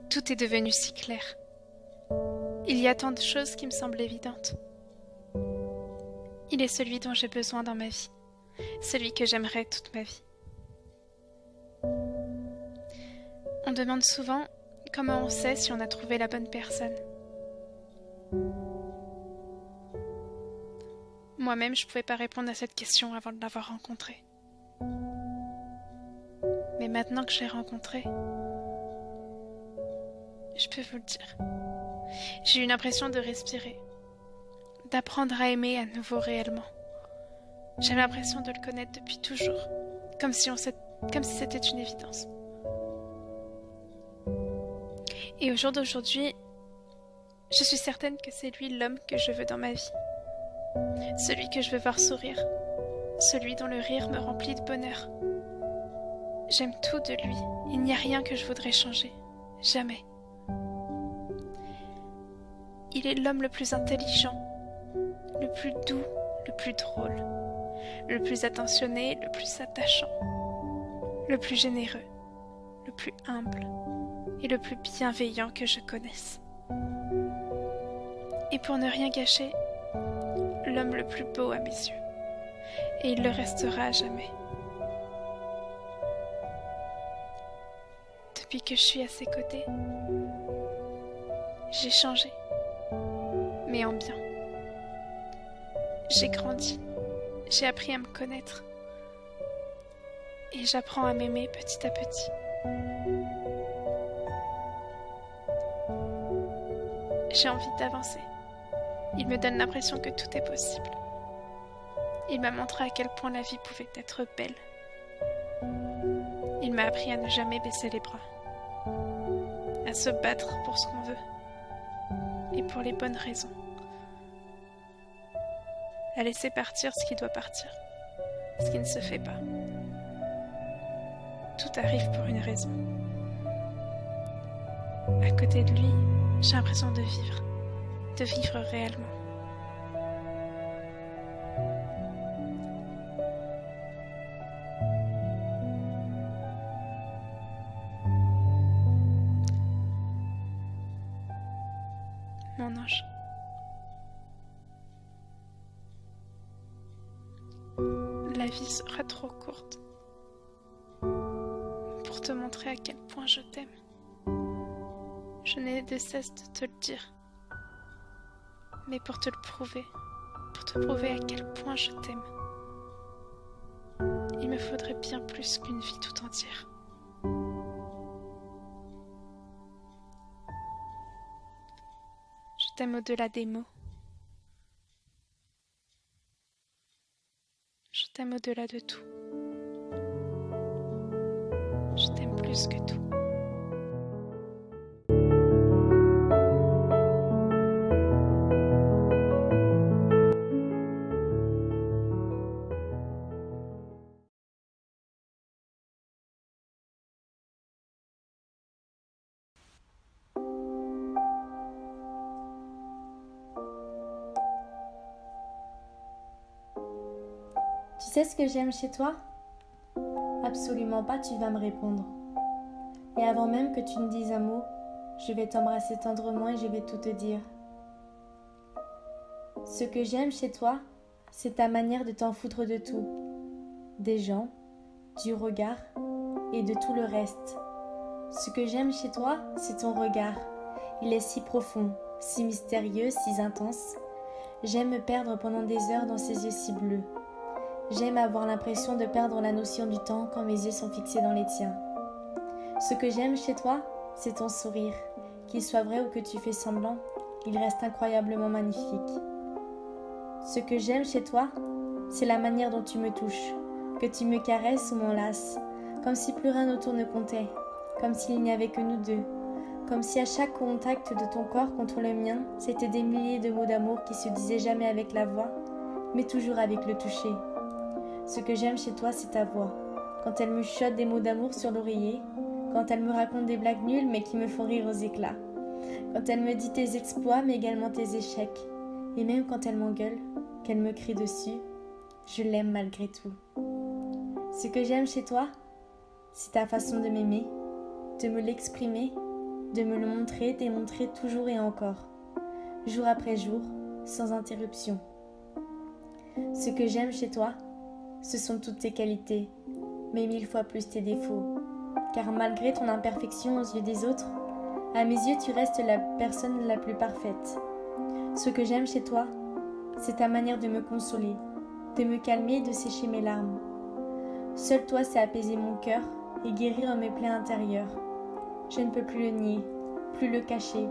Tout est devenu si clair. Il y a tant de choses qui me semblent évidentes. Il est celui dont j'ai besoin dans ma vie, celui que j'aimerais toute ma vie. On demande souvent comment on sait si on a trouvé la bonne personne. Moi-même, je ne pouvais pas répondre à cette question avant de l'avoir rencontré. Mais maintenant que je l'ai rencontré, je peux vous le dire. J'ai eu l'impression de respirer, d'apprendre à aimer à nouveau réellement. J'ai l'impression de le connaître depuis toujours, comme si c'était une évidence. Et au jour d'aujourd'hui, je suis certaine que c'est lui l'homme que je veux dans ma vie. Celui que je veux voir sourire, celui dont le rire me remplit de bonheur. J'aime tout de lui, il n'y a rien que je voudrais changer, jamais. Il est l'homme le plus intelligent, le plus doux, le plus drôle, le plus attentionné, le plus attachant, le plus généreux, le plus humble et le plus bienveillant que je connaisse. Et pour ne rien gâcher, l'homme le plus beau à mes yeux, et il le restera à jamais. Depuis que je suis à ses côtés, j'ai changé, mais en bien. J'ai grandi, j'ai appris à me connaître, et j'apprends à m'aimer petit à petit. J'ai envie d'avancer. Il me donne l'impression que tout est possible. Il m'a montré à quel point la vie pouvait être belle. Il m'a appris à ne jamais baisser les bras, à se battre pour ce qu'on veut, et pour les bonnes raisons. À laisser partir ce qui doit partir, ce qui ne se fait pas. Tout arrive pour une raison. À côté de lui, j'ai l'impression de vivre réellement. Mon ange. La vie sera trop courte pour te montrer à quel point je t'aime. Je n'ai de cesse de te le dire, mais pour te prouver à quel point je t'aime, il me faudrait bien plus qu'une vie tout entière. Je t'aime au-delà des mots. Je t'aime au-delà de tout. Je t'aime plus que tout. Tu sais ce que j'aime chez toi? Absolument pas, tu vas me répondre. Et avant même que tu ne dises un mot, je vais t'embrasser tendrement et je vais tout te dire. Ce que j'aime chez toi, c'est ta manière de t'en foutre de tout. Des gens, du regard et de tout le reste. Ce que j'aime chez toi, c'est ton regard. Il est si profond, si mystérieux, si intense. J'aime me perdre pendant des heures dans ses yeux si bleus. J'aime avoir l'impression de perdre la notion du temps quand mes yeux sont fixés dans les tiens. Ce que j'aime chez toi, c'est ton sourire. Qu'il soit vrai ou que tu fais semblant, il reste incroyablement magnifique. Ce que j'aime chez toi, c'est la manière dont tu me touches, que tu me caresses ou m'enlaces, comme si plus rien autour ne comptait, comme s'il n'y avait que nous deux, comme si à chaque contact de ton corps contre le mien, c'était des milliers de mots d'amour qui se disaient jamais avec la voix, mais toujours avec le toucher. Ce que j'aime chez toi, c'est ta voix. Quand elle me chuchote des mots d'amour sur l'oreiller, quand elle me raconte des blagues nulles mais qui me font rire aux éclats, quand elle me dit tes exploits mais également tes échecs, et même quand elle m'engueule, qu'elle me crie dessus, je l'aime malgré tout. Ce que j'aime chez toi, c'est ta façon de m'aimer, de me l'exprimer, de me le montrer, démontrer toujours et encore, jour après jour, sans interruption. Ce que j'aime chez toi, ce sont toutes tes qualités, mais 1000 fois plus tes défauts. Car malgré ton imperfection aux yeux des autres, à mes yeux tu restes la personne la plus parfaite. Ce que j'aime chez toi, c'est ta manière de me consoler, de me calmer et de sécher mes larmes. Seul toi sais apaiser mon cœur et guérir mes plaies intérieures. Je ne peux plus le nier, plus le cacher.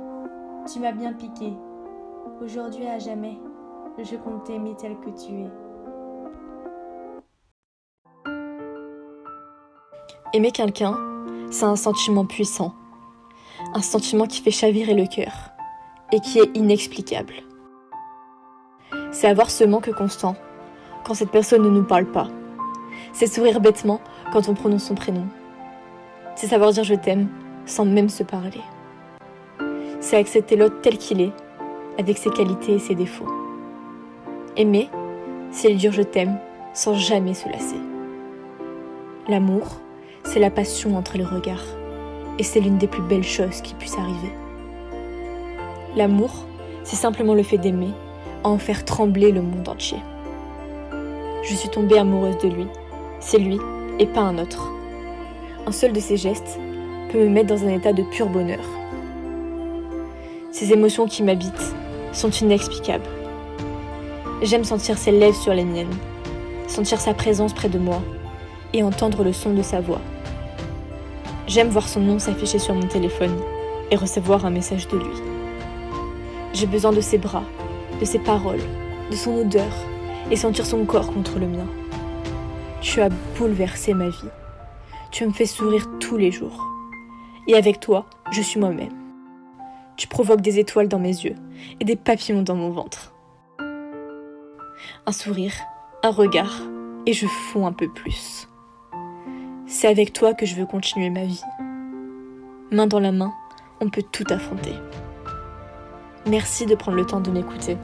Tu m'as bien piqué. Aujourd'hui et à jamais, je compte t'aimer tel que tu es. Aimer quelqu'un, c'est un sentiment puissant. Un sentiment qui fait chavirer le cœur et qui est inexplicable. C'est avoir ce manque constant quand cette personne ne nous parle pas. C'est sourire bêtement quand on prononce son prénom. C'est savoir dire je t'aime sans même se parler. C'est accepter l'autre tel qu'il est, avec ses qualités et ses défauts. Aimer, c'est lui dire je t'aime sans jamais se lasser. L'amour, c'est la passion entre les regards, et c'est l'une des plus belles choses qui puissent arriver. L'amour, c'est simplement le fait d'aimer, à en faire trembler le monde entier. Je suis tombée amoureuse de lui, c'est lui et pas un autre. Un seul de ses gestes peut me mettre dans un état de pur bonheur. Ces émotions qui m'habitent sont inexplicables. J'aime sentir ses lèvres sur les miennes, sentir sa présence près de moi et entendre le son de sa voix. J'aime voir son nom s'afficher sur mon téléphone et recevoir un message de lui. J'ai besoin de ses bras, de ses paroles, de son odeur et sentir son corps contre le mien. Tu as bouleversé ma vie. Tu me fais sourire tous les jours. Et avec toi, je suis moi-même. Tu provoques des étoiles dans mes yeux et des papillons dans mon ventre. Un sourire, un regard, et je fonds un peu plus. C'est avec toi que je veux continuer ma vie. Main dans la main, on peut tout affronter. Merci de prendre le temps de m'écouter,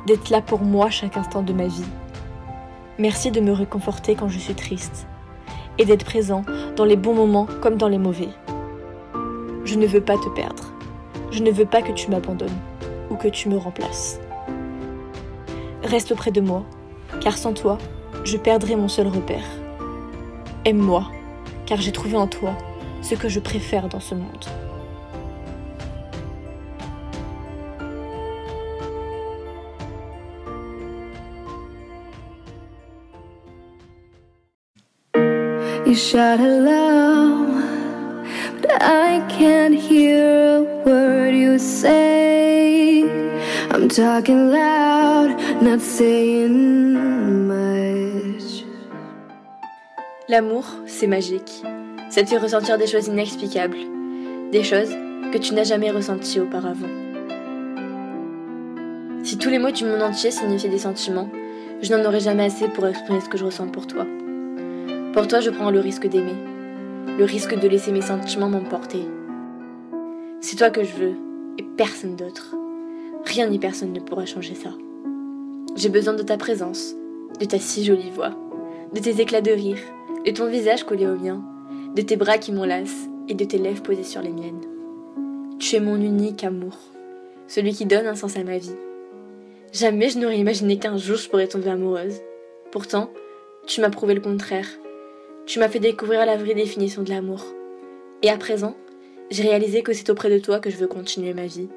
d'être là pour moi chaque instant de ma vie. Merci de me réconforter quand je suis triste et d'être présent dans les bons moments comme dans les mauvais. Je ne veux pas te perdre. Je ne veux pas que tu m'abandonnes ou que tu me remplaces. Reste auprès de moi, car sans toi, je perdrai mon seul repère. Aime-moi, car j'ai trouvé en toi ce que je préfère dans ce monde. You shout hello, but I can't hear a word you say. I'm talking loud, not saying much. L'amour, c'est magique. Ça te fait ressentir des choses inexplicables, des choses que tu n'as jamais ressenties auparavant. Si tous les mots du monde entier signifiaient des sentiments, je n'en aurais jamais assez pour exprimer ce que je ressens pour toi. Pour toi, je prends le risque d'aimer, le risque de laisser mes sentiments m'emporter. C'est toi que je veux, et personne d'autre. Rien ni personne ne pourra changer ça. J'ai besoin de ta présence, de ta si jolie voix, de tes éclats de rire, de ton visage collé au mien, de tes bras qui m'enlacent et de tes lèvres posées sur les miennes. Tu es mon unique amour, celui qui donne un sens à ma vie. Jamais je n'aurais imaginé qu'un jour je pourrais tomber amoureuse. Pourtant, tu m'as prouvé le contraire. Tu m'as fait découvrir la vraie définition de l'amour. Et à présent, j'ai réalisé que c'est auprès de toi que je veux continuer ma vie.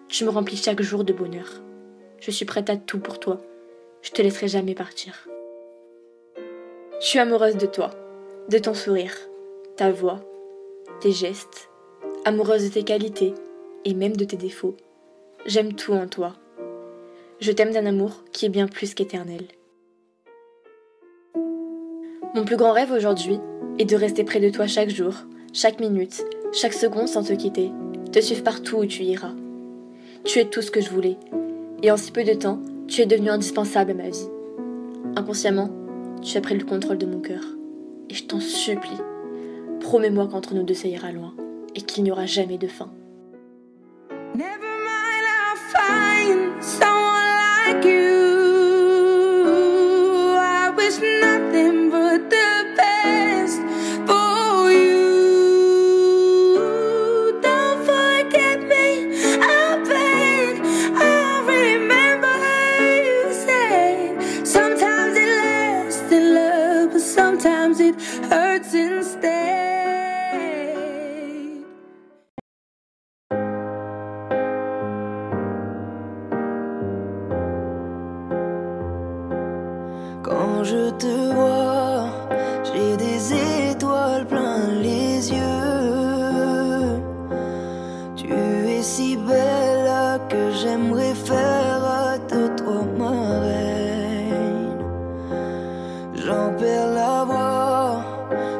Tu me remplis chaque jour de bonheur. Je suis prête à tout pour toi. Je te laisserai jamais partir. Je suis amoureuse de toi, de ton sourire, ta voix, tes gestes, amoureuse de tes qualités et même de tes défauts. J'aime tout en toi. Je t'aime d'un amour qui est bien plus qu'éternel. Mon plus grand rêve aujourd'hui est de rester près de toi chaque jour, chaque minute, chaque seconde sans te quitter, te suivre partout où tu iras. Tu es tout ce que je voulais, et en si peu de temps, tu es devenu indispensable à ma vie. Inconsciemment, tu as pris le contrôle de mon cœur, et je t'en supplie, promets-moi qu'entre nous deux ça ira loin, et qu'il n'y aura jamais de fin. Never mind, I'll find someone like you. I wish nothing but the best for you. hurts instead. Quand je te vois, j'ai des étoiles plein les yeux. Tu es si belle que j'aimerais faire de toi ma reine. J'en perds la voix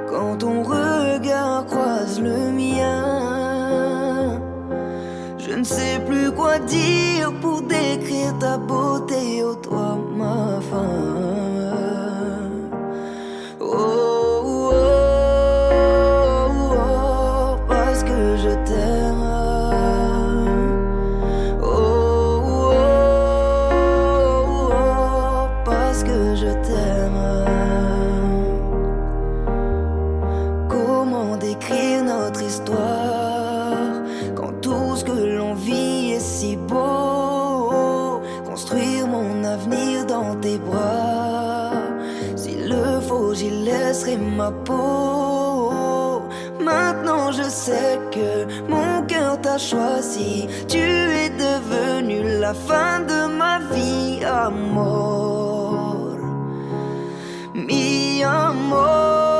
quand ton regard croise le mien. Je ne sais plus quoi dire pour décrire ta beauté, oh toi ma femme. Oh, oh, oh, oh, parce que je t'aime. Oh, oh, oh, oh, parce que je t'aime. Comment décrire notre histoire quand tout ce que l'on vit est si beau? Construire mon avenir dans tes bras, s'il le faut j'y laisserai ma peau. Maintenant je sais que mon cœur t'a choisi, tu es devenue la fin de ma vie, amor, mi amor.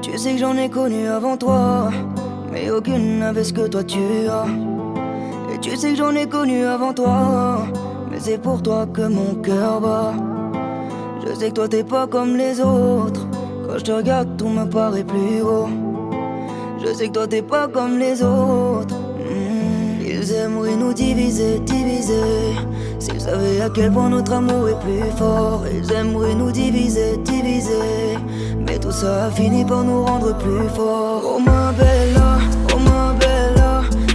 Tu sais que j'en ai connu avant toi, mais aucune n'avait ce que toi tu as. Et tu sais que j'en ai connu avant toi, mais c'est pour toi que mon cœur bat. Je sais que toi t'es pas comme les autres, quand je te regarde tout me paraît plus beau. Je sais que toi t'es pas comme les autres. Ils aimeraient nous diviser, diviser. S'ils savaient à quel point notre amour est plus fort. Ils aimeraient nous diviser, diviser. Mais tout ça a fini par nous rendre plus forts. Oh ma bella,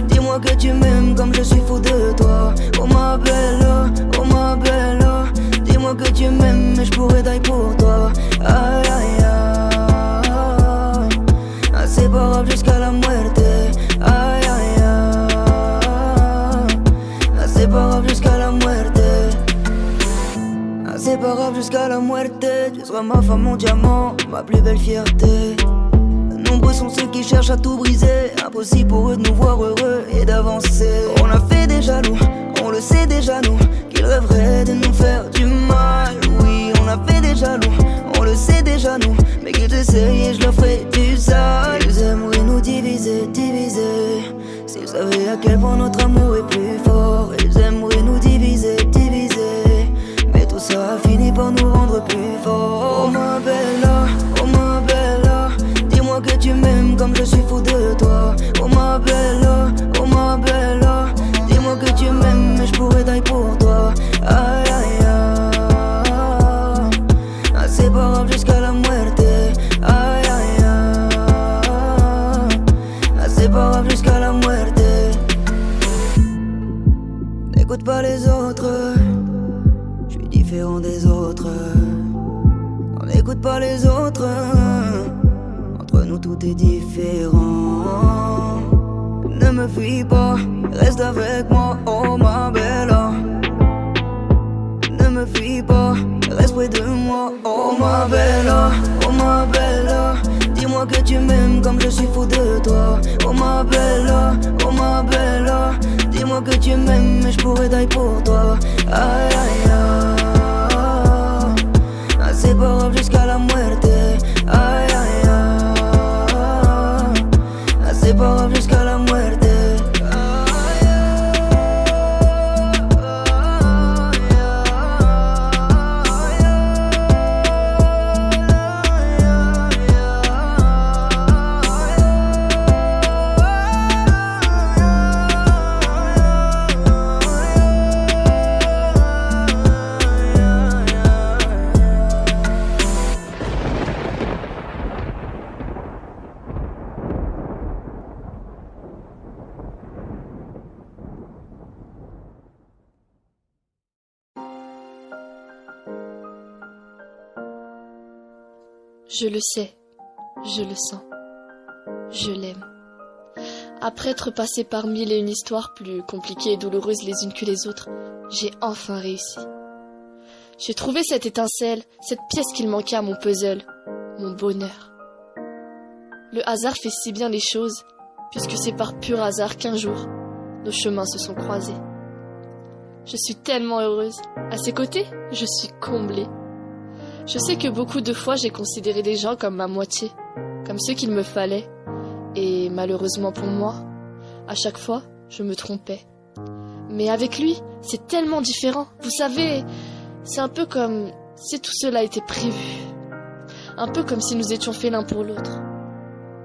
dis-moi que tu m'aimes comme je suis fou de toi. Oh ma bella, dis-moi que tu m'aimes mais je pourrais die pour toi. Aïe aïe aïe, inséparable jusqu'à la muerte. Aïe aïe aïe, inséparable jusqu'à la muerte. Inséparable jusqu'à la muerte. Tu seras ma femme, mon diamant, ma plus belle fierté. Nombreux sont ceux qui cherchent à tout briser. Impossible pour eux de nous voir heureux et d'avancer. On a fait des jaloux, on le sait déjà nous, qu'ils rêveraient de nous faire du mal. Oui, on a fait des jaloux, on le sait déjà nous, mais qu'ils essayent et je leur ferai du sale. Ils aimeraient nous diviser, diviser. S'ils savaient à quel point notre amour est plus fort. Ils aimeraient nous diviser, diviser. Mais tout ça a fini par nous rendre plus forts. Oh ma bella, dis-moi que tu m'aimes comme je suis fou de toi. Oh ma bella, dis-moi que tu m'aimes mais je pourrais die pour toi. Aïe aïe aïe, inséparable jusqu'à la muerte. Aïe aïe aïe, inséparable jusqu'à la muerte. N'écoute pas les autres, je suis différent des autres. On n'écoute pas les autres, entre nous tout est différent. Ne me fuis pas, reste avec moi, oh ma bella. Ne me fuis pas, reste près de moi, oh ma bella. Dis-moi que tu m'aimes comme je suis fou de toi. Oh ma bella, Dis-moi que tu m'aimes et je pourrais die pour toi. Aïe aïe aïe, inséparable jusqu'à la muerte. Aïe aïe aïe, inséparable jusqu'à la muerte. Je le sais, je le sens, je l'aime. Après être passé par 1001 histoires plus compliquées et douloureuses les unes que les autres, j'ai enfin réussi. J'ai trouvé cette étincelle, cette pièce qu'il manquait à mon puzzle, mon bonheur. Le hasard fait si bien les choses, puisque c'est par pur hasard qu'un jour, nos chemins se sont croisés. Je suis tellement heureuse. À ses côtés, je suis comblée. Je sais que beaucoup de fois j'ai considéré des gens comme ma moitié, comme ceux qu'il me fallait. Et malheureusement pour moi, à chaque fois, je me trompais. Mais avec lui, c'est tellement différent. Vous savez, c'est un peu comme si tout cela était prévu. Un peu comme si nous étions faits l'un pour l'autre.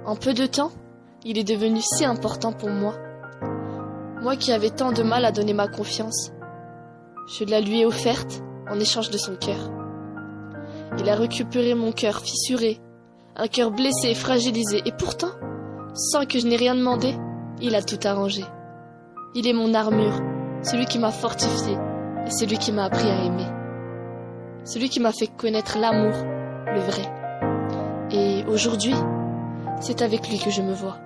En peu de temps, il est devenu si important pour moi. Moi qui avais tant de mal à donner ma confiance. Je la lui ai offerte en échange de son cœur. Il a récupéré mon cœur fissuré, un cœur blessé et fragilisé, et pourtant, sans que je n'ai rien demandé, il a tout arrangé. Il est mon armure, celui qui m'a fortifié, et celui qui m'a appris à aimer. Celui qui m'a fait connaître l'amour, le vrai. Et aujourd'hui, c'est avec lui que je me vois.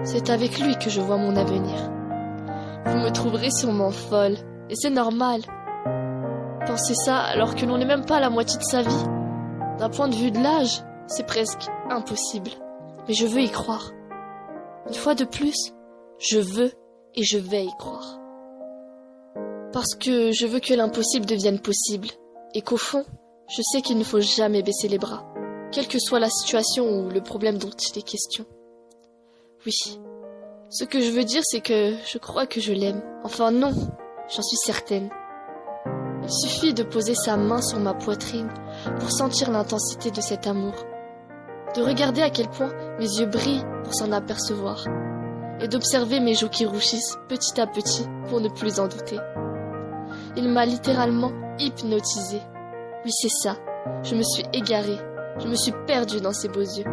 C'est avec lui que je vois mon avenir. Vous me trouverez sûrement folle, et c'est normal. Penser ça alors que l'on n'est même pas à la moitié de sa vie. D'un point de vue de l'âge, c'est presque impossible. Mais je veux y croire. Une fois de plus, je veux et je vais y croire. Parce que je veux que l'impossible devienne possible. Et qu'au fond, je sais qu'il ne faut jamais baisser les bras. Quelle que soit la situation ou le problème dont il est question. Oui, ce que je veux dire, c'est que je crois que je l'aime. Enfin non, j'en suis certaine. Il suffit de poser sa main sur ma poitrine pour sentir l'intensité de cet amour. De regarder à quel point mes yeux brillent pour s'en apercevoir. Et d'observer mes joues qui rougissent petit à petit pour ne plus en douter. Il m'a littéralement hypnotisée. Oui, c'est ça. Je me suis égarée. Je me suis perdue dans ses beaux yeux.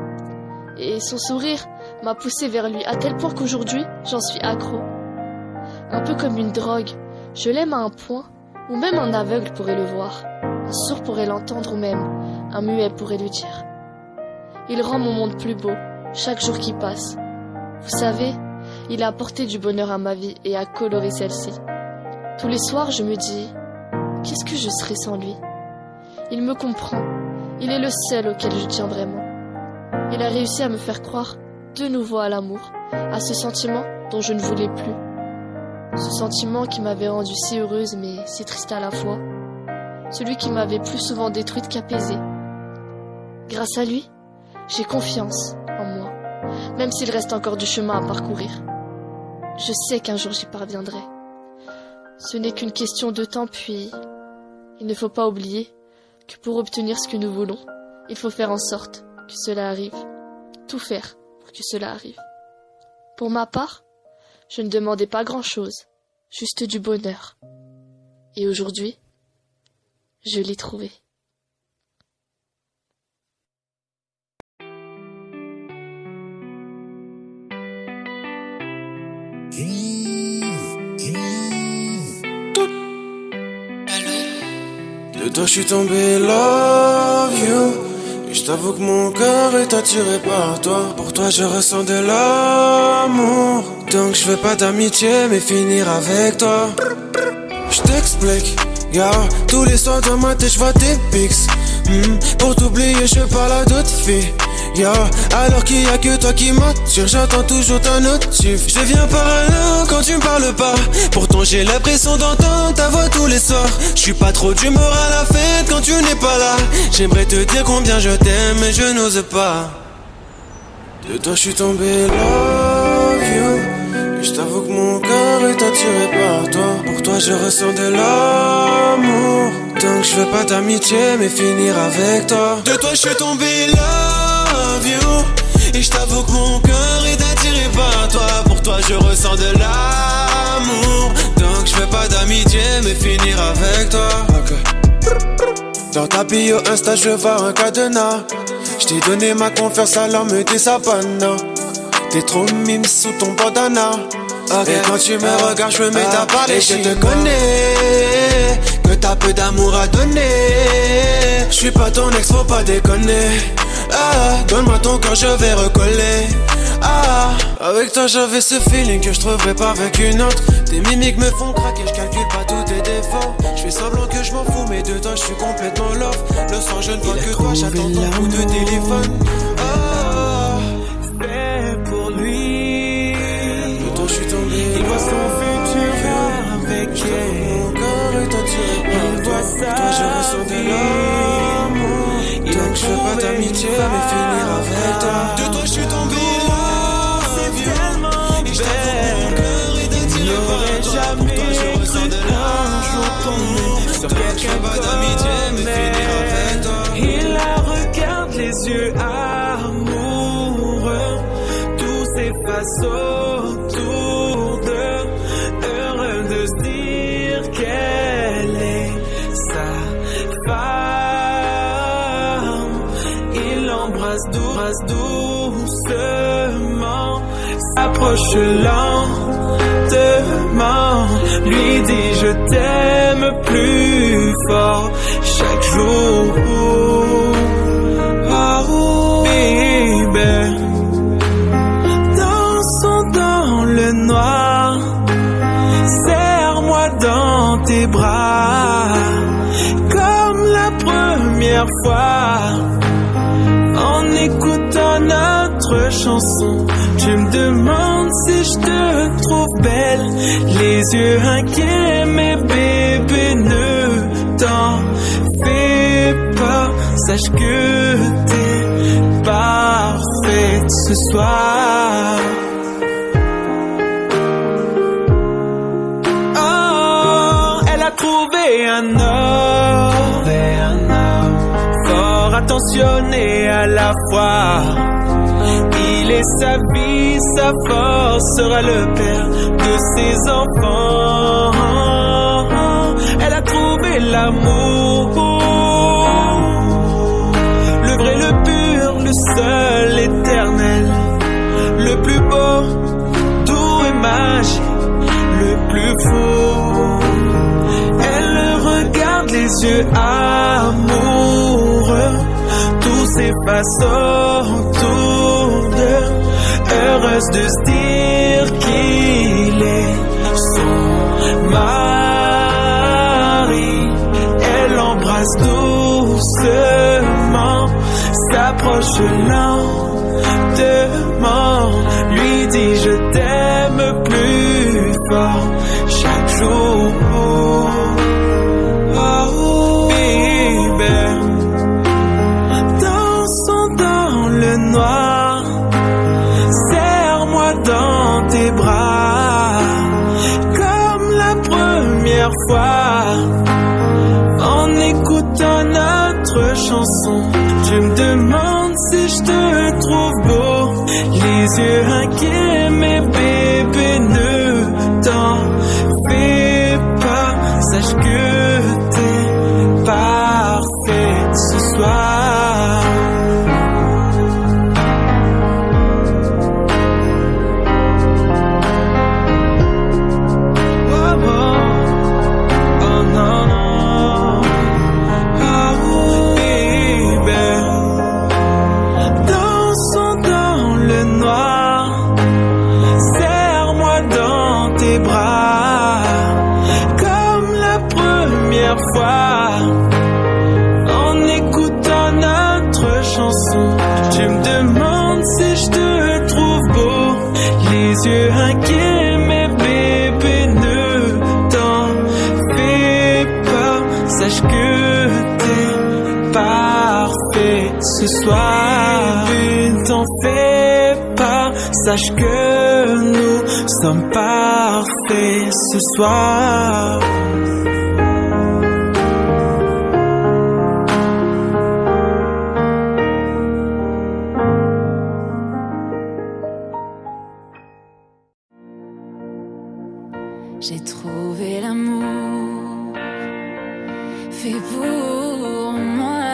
Et son sourire m'a poussée vers lui à tel point qu'aujourd'hui, j'en suis accro. Un peu comme une drogue. Je l'aime à un point où même un aveugle pourrait le voir. Un sourd pourrait l'entendre ou même un muet pourrait le dire. Il rend mon monde plus beau, chaque jour qui passe. Vous savez, il a apporté du bonheur à ma vie et a coloré celle-ci. Tous les soirs, je me dis, qu'est-ce que je serais sans lui? Il me comprend. Il est le seul auquel je tiens vraiment. Il a réussi à me faire croire de nouveau à l'amour, à ce sentiment dont je ne voulais plus. Ce sentiment qui m'avait rendue si heureuse mais si triste à la fois. Celui qui m'avait plus souvent détruite qu'apaisée. Grâce à lui, j'ai confiance en moi, même s'il reste encore du chemin à parcourir. Je sais qu'un jour j'y parviendrai. Ce n'est qu'une question de temps, puis il ne faut pas oublier que pour obtenir ce que nous voulons, il faut faire en sorte que cela arrive. Tout faire pour que cela arrive. Pour ma part, je ne demandais pas grand-chose, juste du bonheur. Et aujourd'hui, je l'ai trouvé. De toi je suis tombé love you. Et je t'avoue que mon cœur est attiré par toi. Pour toi je ressens de l'amour. Donc je fais pas d'amitié mais finir avec toi. Je t'explique, gars. Tous les soirs dans ma tête je vois tes pics. Pour t'oublier je parle à d'autres filles. Yo, alors qu'il y a que toi qui m'attire, j'attends toujours ta notif. Je deviens parano quand tu me parles pas. Pourtant j'ai l'impression d'entendre ta voix tous les soirs. Je suis pas trop d'humeur à la fête quand tu n'es pas là. J'aimerais te dire combien je t'aime mais je n'ose pas. De toi je suis tombé love you. Et je t'avoue que mon cœur est attiré par toi. Pour toi je ressens de l'amour. Donc je fais pas d'amitié mais finir avec toi. De toi je suis tombé love you. Et je t'avoue que mon cœur est attiré par toi. Pour toi je ressens de l'amour. Donc je fais pas d'amitié mais finir avec toi. Dans ta bio Insta je veux voir un cadenas. Je t'ai donné ma confiance alors me dis ça pas non. T'es trop mime sous ton bandana. Et quand tu me regardes je me mets à parler. Et je te connais, que t'as peu d'amour à donner. Je suis pas ton ex, faut pas déconner. Donne-moi ton cœur, je vais recoller. Avec toi j'avais ce feeling que je trouverais pas avec une autre. Tes mimiques me font craquer, je calcule pas tous tes défauts. Je fais semblant que je m'en fous mais de toi je suis complètement love. Le soir je ne vois que toi, j'attends ton coup de téléphone. Fait pour lui. De toi je suis tombé. Il voit son futur avec elle. Mon cœur est attiré par toi. Pour toi je ressens de l'amour. Donc je fais pas d'amitié mais finir avec toi. De toi je suis tombé. Il la regarde les yeux amoureux, tout s'efface autour d'eux, heureux de se dire qu'elle est sa femme. Il l'embrasse doucement, s'approche lentement, lui dit je t'aime plus fort chaque jour. Oh baby, dansons dans le noir, serre-moi dans tes bras comme la première fois. En écoutant notre chanson, tu me demandes si je te trouve belle, les yeux inquiets, mais bébé ne t'en fais pas, sache que t'es parfaite ce soir. Oh, elle a trouvé un homme fort attentionné à la fois. Il est sa vie, sa force, sera le père de ses enfants. Elle a trouvé l'amour, le vrai, le pur, le seul, éternel, le plus beau, doux et magique, le plus fou. Elle le regarde les yeux amoureux, tout s'efface autour d'eux, heureuse de se dire qu'il est son mari. Elle l'embrasse doucement, s'approche lentement, lui dit je t'aime plus fort chaque jour. Oh baby, dansons dans le noir, serre-moi dans tes bras comme la première fois. En écoutant notre chanson, tu me demandes si je te trouve beau, les yeux inquiets, mais bébé ne t'en fais pas, sache que t'es parfaite ce soir. sache que t'es parfait ce soir. Ne t'en fais pas, sache que nous sommes parfaits ce soir. J'ai trouvé l'amour fait pour moi.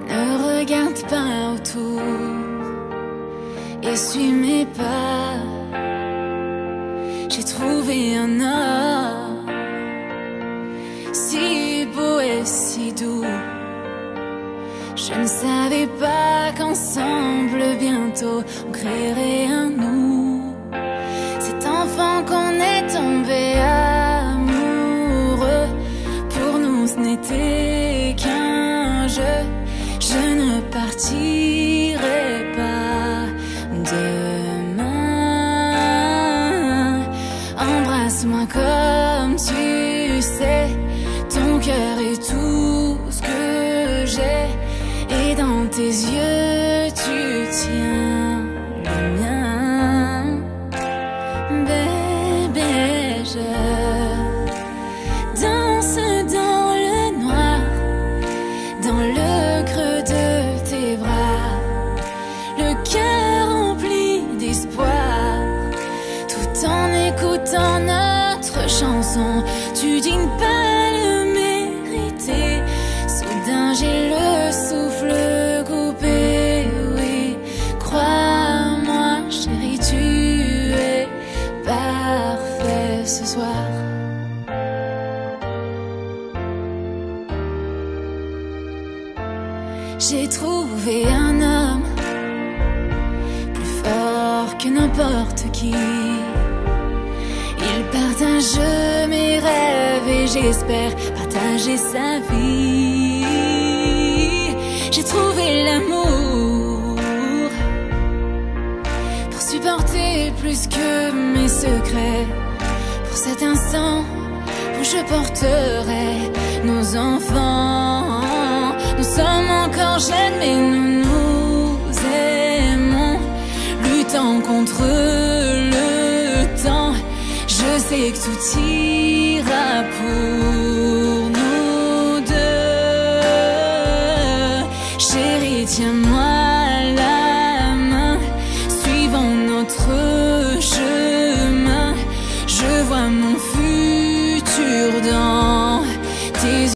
Ne regarde pas autour et suis mes pas. J'ai trouvé un homme si beau et si doux. Je ne savais pas qu'ensemble bientôt on créerait un nous. Cet enfant qu'on est tombé amoureux, pour nous ce n'était qu'un jeu. Je ne partirai pas demain. Embrasse-moi comme tu sais, ton cœur est tout ce que j'ai. Et dans tes yeux tu tiens le mien. Bébé, je danse dans le noir, dans le creux de tes bras, le cœur rempli d'espoir, tout en écoutant notre chanson. Tu dis ne pas le mériter, soudain j'ai le souffle coupé. Oui, crois-moi chérie, tu es parfait ce soir. J'ai trouvé un homme plus fort que n'importe qui. Il partage mes rêves et j'espère partager sa vie. J'ai trouvé l'amour pour supporter plus que mes secrets. Pour cet instant où je porterai nos enfants. Nous sommes encore jeunes mais nous nous aimons, luttant contre le temps. Je sais que tout ira pour nous deux. Chérie, tiens-moi la main, suivons notre chemin. Je vois mon futur dans tes yeux.